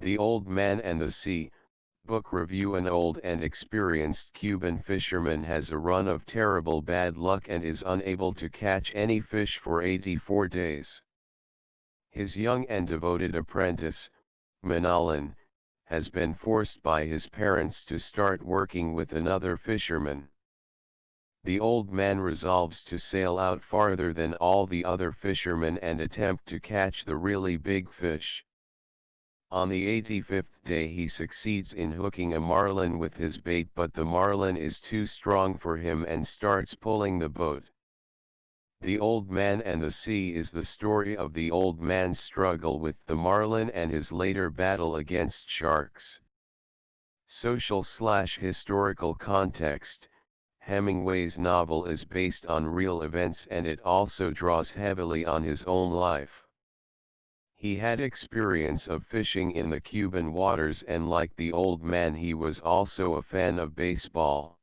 The Old Man and the Sea, book review. An old and experienced Cuban fisherman has a run of terrible bad luck and is unable to catch any fish for 84 days. His young and devoted apprentice, Manolin, has been forced by his parents to start working with another fisherman. The old man resolves to sail out farther than all the other fishermen and attempt to catch the really big fish. On the 85th day he succeeds in hooking a marlin with his bait, but the marlin is too strong for him and starts pulling the boat. The Old Man and the Sea is the story of the old man's struggle with the marlin and his later battle against sharks. Social/historical context. Hemingway's novel is based on real events and it also draws heavily on his own life. He had experience of fishing in the Cuban waters, and like the old man he was also a fan of baseball.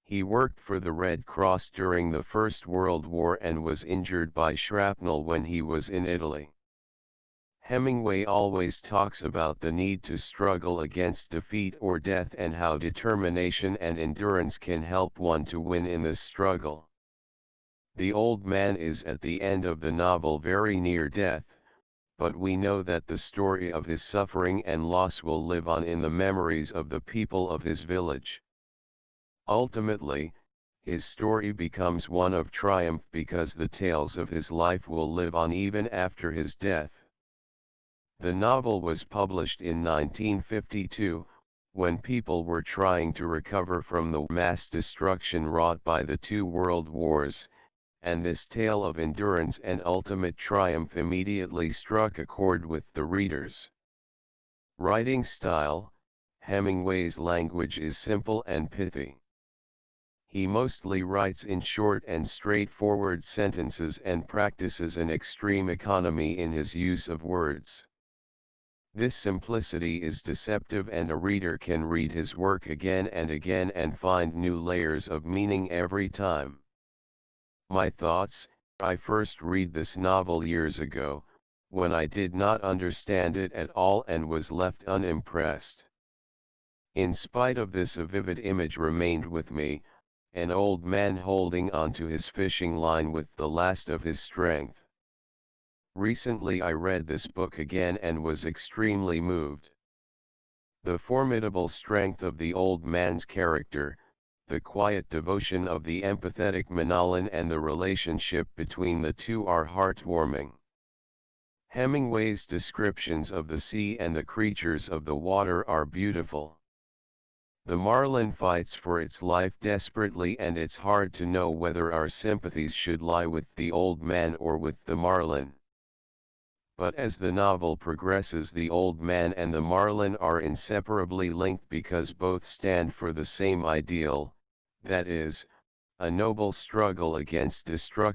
He worked for the Red Cross during the First World War and was injured by shrapnel when he was in Italy. Hemingway always talks about the need to struggle against defeat or death and how determination and endurance can help one to win in this struggle. The old man is at the end of the novel very near death, but we know that the story of his suffering and loss will live on in the memories of the people of his village. Ultimately, his story becomes one of triumph because the tales of his life will live on even after his death. The novel was published in 1952, when people were trying to recover from the mass destruction wrought by the two world wars, and this tale of endurance and ultimate triumph immediately struck a chord with the readers. Writing style. Hemingway's language is simple and pithy. He mostly writes in short and straightforward sentences and practices an extreme economy in his use of words. This simplicity is deceptive, and a reader can read his work again and again and find new layers of meaning every time. My thoughts. I first read this novel years ago, when I did not understand it at all and was left unimpressed. In spite of this, a vivid image remained with me, an old man holding onto his fishing line with the last of his strength. Recently I read this book again and was extremely moved. The formidable strength of the old man's character, the quiet devotion of the empathetic Manolin, and the relationship between the two are heartwarming. Hemingway's descriptions of the sea and the creatures of the water are beautiful. The marlin fights for its life desperately, and it's hard to know whether our sympathies should lie with the old man or with the marlin. But as the novel progresses, the old man and the marlin are inseparably linked because both stand for the same ideal, that is, a noble struggle against destruction.